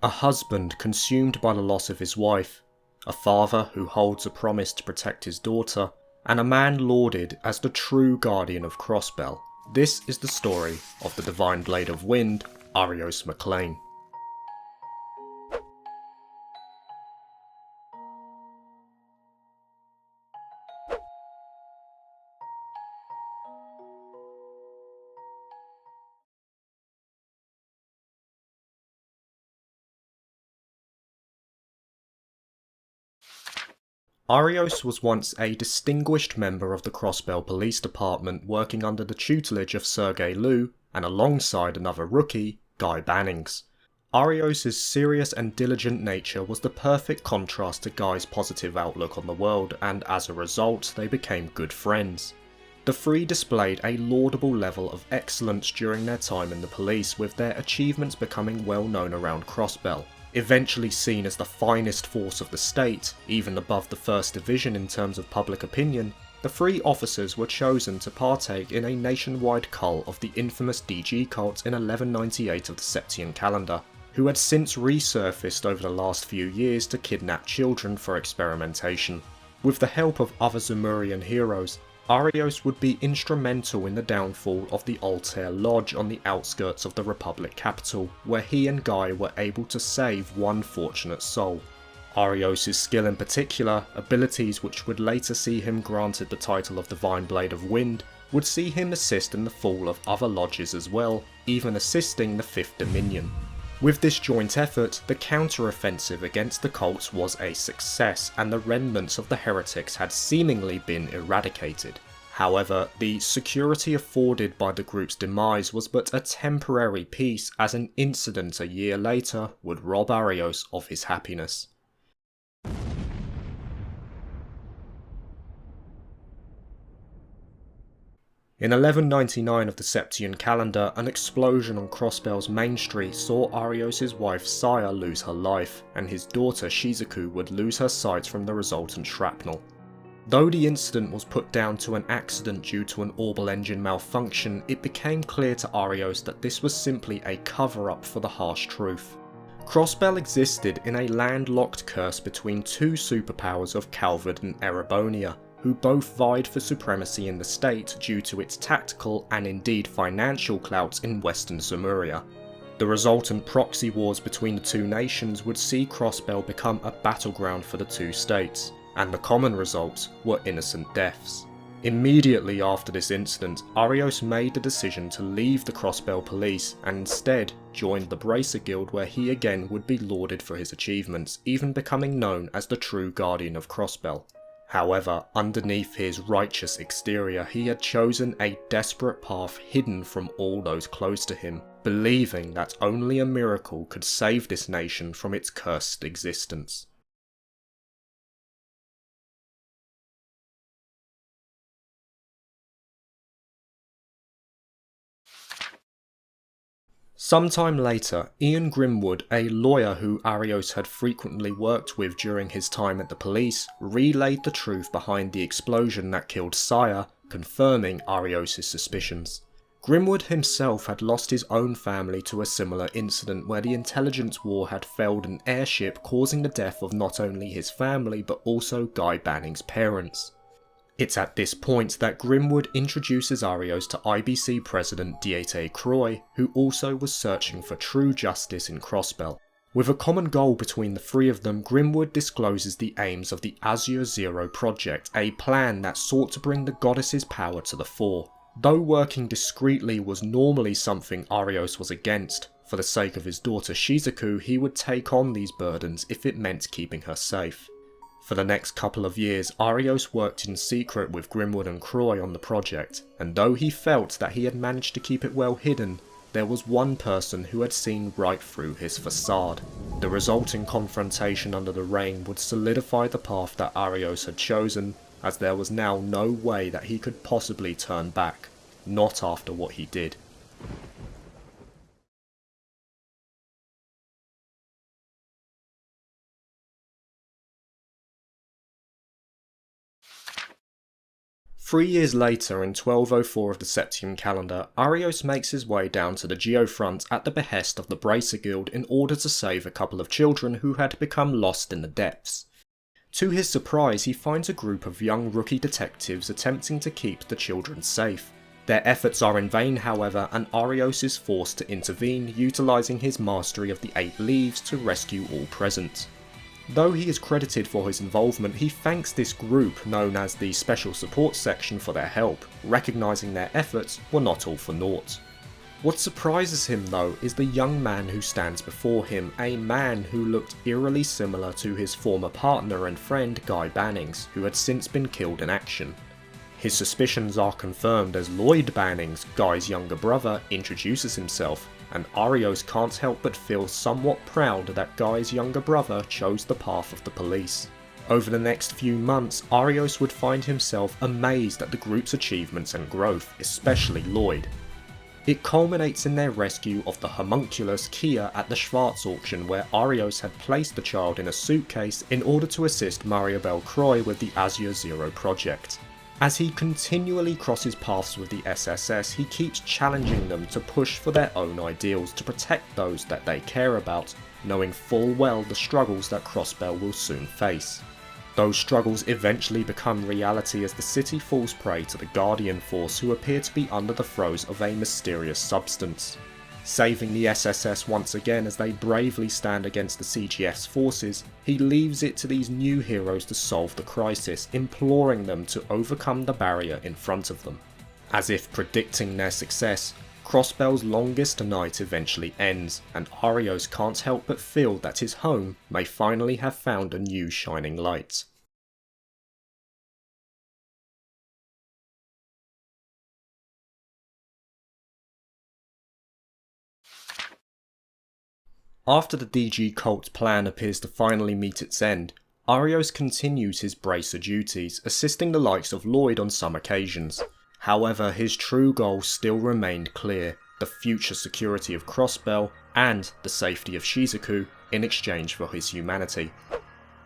A husband consumed by the loss of his wife, a father who holds a promise to protect his daughter, and a man lauded as the true guardian of Crossbell. This is the story of the Divine Blade of Wind, Arios MacLaine. Arios was once a distinguished member of the Crossbell Police Department working under the tutelage of Sergei Liu and alongside another rookie, Guy Bannings. Arios' serious and diligent nature was the perfect contrast to Guy's positive outlook on the world, and as a result they became good friends. The three displayed a laudable level of excellence during their time in the police, with their achievements becoming well known around Crossbell. Eventually seen as the finest force of the state, even above the 1st Division in terms of public opinion, the three officers were chosen to partake in a nationwide cull of the infamous DG cult in 1198 of the Septian calendar, who had since resurfaced over the last few years to kidnap children for experimentation. With the help of other Zemurian heroes, Arios would be instrumental in the downfall of the Altair Lodge on the outskirts of the Republic capital, where he and Guy were able to save one fortunate soul. Arios' skill in particular, abilities which would later see him granted the title of Divine Blade of Wind, would see him assist in the fall of other lodges as well, even assisting the 5th Dominion. With this joint effort, the counter-offensive against the cults was a success, and the remnants of the heretics had seemingly been eradicated. However, the security afforded by the group's demise was but a temporary peace, as an incident a year later would rob Arios of his happiness. In 1199 of the Septian calendar, an explosion on Crossbell's main street saw Arios' wife Saya lose her life, and his daughter Shizuku would lose her sight from the resultant shrapnel. Though the incident was put down to an accident due to an orbital engine malfunction, it became clear to Arios that this was simply a cover-up for the harsh truth. Crossbell existed in a landlocked curse between two superpowers of Calvard and Erebonia, who both vied for supremacy in the state due to its tactical and indeed financial clout in western Zemuria. The resultant proxy wars between the two nations would see Crossbell become a battleground for the two states, and the common results were innocent deaths. Immediately after this incident, Arios made the decision to leave the Crossbell police and instead joined the Bracer Guild, where he again would be lauded for his achievements, even becoming known as the true guardian of Crossbell. However, underneath his righteous exterior, he had chosen a desperate path hidden from all those close to him, believing that only a miracle could save this nation from its cursed existence. Sometime later, Ian Grimwood, a lawyer who Arios had frequently worked with during his time at the police, relayed the truth behind the explosion that killed Saya, confirming Arios' suspicions. Grimwood himself had lost his own family to a similar incident where the intelligence war had failed an airship, causing the death of not only his family but also Guy Bannings' parents. It's at this point that Grimwood introduces Arios to IBC President Dieter Croy, who also was searching for true justice in Crossbell. With a common goal between the three of them, Grimwood discloses the aims of the Azure Zero project, a plan that sought to bring the goddess's power to the fore. Though working discreetly was normally something Arios was against, for the sake of his daughter Shizuku he would take on these burdens if it meant keeping her safe. For the next couple of years, Arios worked in secret with Grimwood and Croy on the project, and though he felt that he had managed to keep it well hidden, there was one person who had seen right through his facade. The resulting confrontation under the rain would solidify the path that Arios had chosen, as there was now no way that he could possibly turn back, not after what he did. 3 years later, in 1204 of the Septium calendar, Arios makes his way down to the Geofront at the behest of the Bracer Guild in order to save a couple of children who had become lost in the depths. To his surprise, he finds a group of young rookie detectives attempting to keep the children safe. Their efforts are in vain, however, and Arios is forced to intervene, utilising his mastery of the 8 leaves to rescue all present. Though he is credited for his involvement, he thanks this group, known as the Special Support Section, for their help, recognising their efforts were not all for naught. What surprises him though is the young man who stands before him, a man who looked eerily similar to his former partner and friend Guy Bannings, who had since been killed in action. His suspicions are confirmed as Lloyd Bannings, Guy's younger brother, introduces himself, and Arios can't help but feel somewhat proud that Guy's younger brother chose the path of the police. Over the next few months, Arios would find himself amazed at the group's achievements and growth, especially Lloyd. It culminates in their rescue of the homunculus Kia at the Schwarz auction, where Arios had placed the child in a suitcase in order to assist Mariabel Croy with the Azure Zero project. As he continually crosses paths with the SSS, he keeps challenging them to push for their own ideals to protect those that they care about, knowing full well the struggles that Crossbell will soon face. Those struggles eventually become reality as the city falls prey to the Guardian Force, who appear to be under the throes of a mysterious substance. Saving the SSS once again as they bravely stand against the CGF's forces, he leaves it to these new heroes to solve the crisis, imploring them to overcome the barrier in front of them. As if predicting their success, Crossbell's longest night eventually ends, and Arios can't help but feel that his home may finally have found a new shining light. After the DG cult plan appears to finally meet its end, Arios continues his bracer duties, assisting the likes of Lloyd on some occasions. However, his true goal still remained clear: the future security of Crossbell and the safety of Shizuku in exchange for his humanity.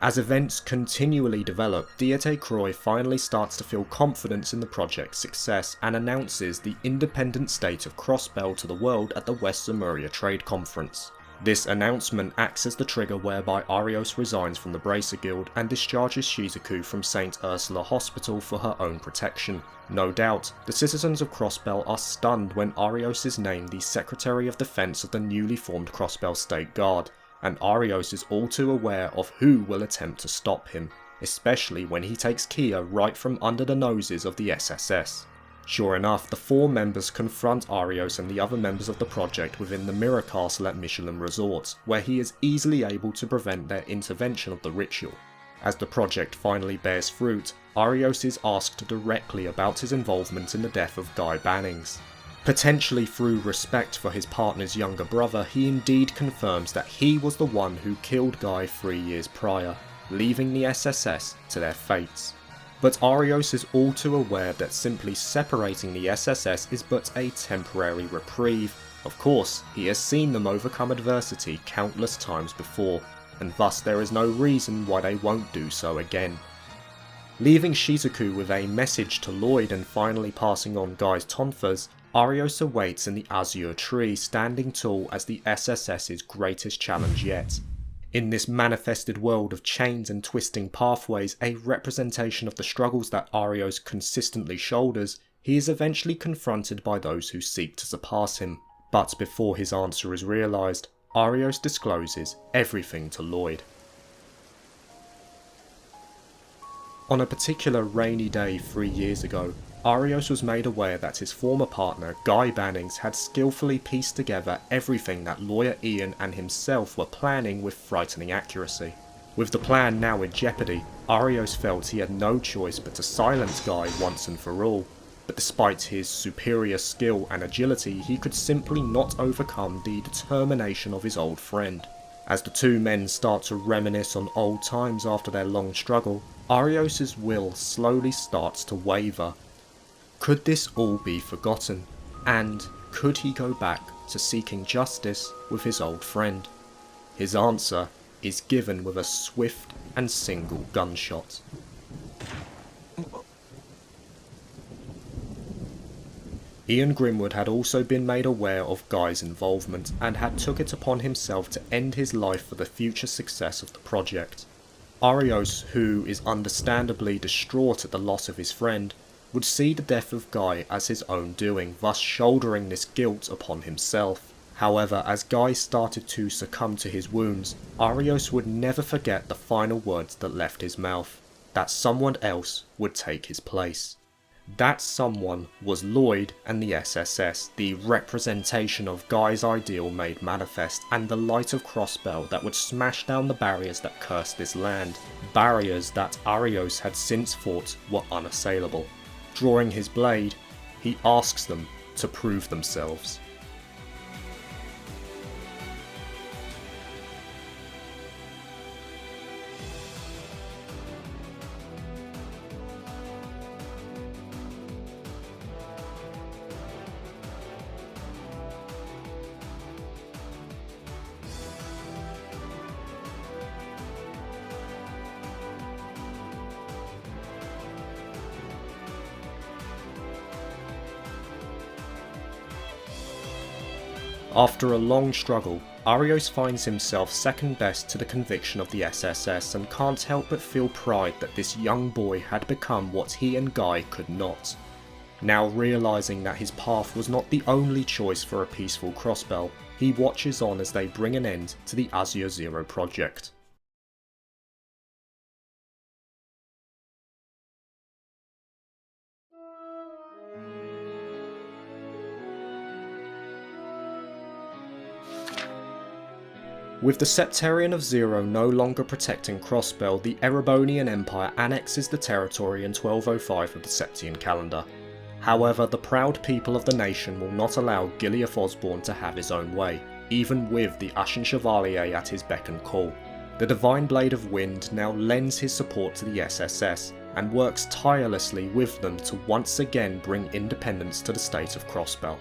As events continually develop, Diete Croy finally starts to feel confidence in the project's success and announces the independent state of Crossbell to the world at the West Zemuria Trade Conference. This announcement acts as the trigger whereby Arios resigns from the Bracer Guild and discharges Shizuku from St. Ursula Hospital for her own protection. No doubt, the citizens of Crossbell are stunned when Arios is named the Secretary of Defense of the newly formed Crossbell State Guard, and Arios is all too aware of who will attempt to stop him, especially when he takes Kia right from under the noses of the SSS. Sure enough, the 4 members confront Arios and the other members of the project within the Mirror Castle at Michelin Resort, where he is easily able to prevent their intervention of the ritual. As the project finally bears fruit, Arios is asked directly about his involvement in the death of Guy Bannings. Potentially through respect for his partner's younger brother, he indeed confirms that he was the one who killed Guy 3 years prior, leaving the SSS to their fates. But Arios is all too aware that simply separating the SSS is but a temporary reprieve. Of course, he has seen them overcome adversity countless times before, and thus there is no reason why they won't do so again. Leaving Shizuku with a message to Lloyd and finally passing on Guy's tonfas, Arios awaits in the Azure Tree, standing tall as the SSS's greatest challenge yet. In this manifested world of chains and twisting pathways, a representation of the struggles that Arios consistently shoulders, he is eventually confronted by those who seek to surpass him. But before his answer is realised, Arios discloses everything to Lloyd. On a particular rainy day 3 years ago, Arios was made aware that his former partner, Guy Bannings, had skillfully pieced together everything that lawyer Ian and himself were planning with frightening accuracy. With the plan now in jeopardy, Arios felt he had no choice but to silence Guy once and for all. But despite his superior skill and agility, he could simply not overcome the determination of his old friend. As the 2 men start to reminisce on old times after their long struggle, Arios' will slowly starts to waver. Could this all be forgotten? And could he go back to seeking justice with his old friend? His answer is given with a swift and single gunshot. Ian Grimwood had also been made aware of Guy's involvement and had took it upon himself to end his life for the future success of the project. Arios, who is understandably distraught at the loss of his friend, would see the death of Guy as his own doing, thus shouldering this guilt upon himself. However, as Guy started to succumb to his wounds, Arios would never forget the final words that left his mouth, that someone else would take his place. That someone was Lloyd and the SSS, the representation of Guy's ideal made manifest, and the light of Crossbell that would smash down the barriers that cursed this land, barriers that Arios had since thought were unassailable. Drawing his blade, he asks them to prove themselves. After a long struggle, Arios finds himself second best to the conviction of the SSS and can't help but feel pride that this young boy had become what he and Guy could not. Now realising that his path was not the only choice for a peaceful Crossbell, he watches on as they bring an end to the Azure Zero project. With the Septarian of Zero no longer protecting Crossbell, the Erebonian Empire annexes the territory in 1205 of the Septian calendar. However, the proud people of the nation will not allow Gileath Osborne to have his own way, even with the Ashen Chevalier at his beck and call. The Divine Blade of Wind now lends his support to the SSS, and works tirelessly with them to once again bring independence to the state of Crossbell.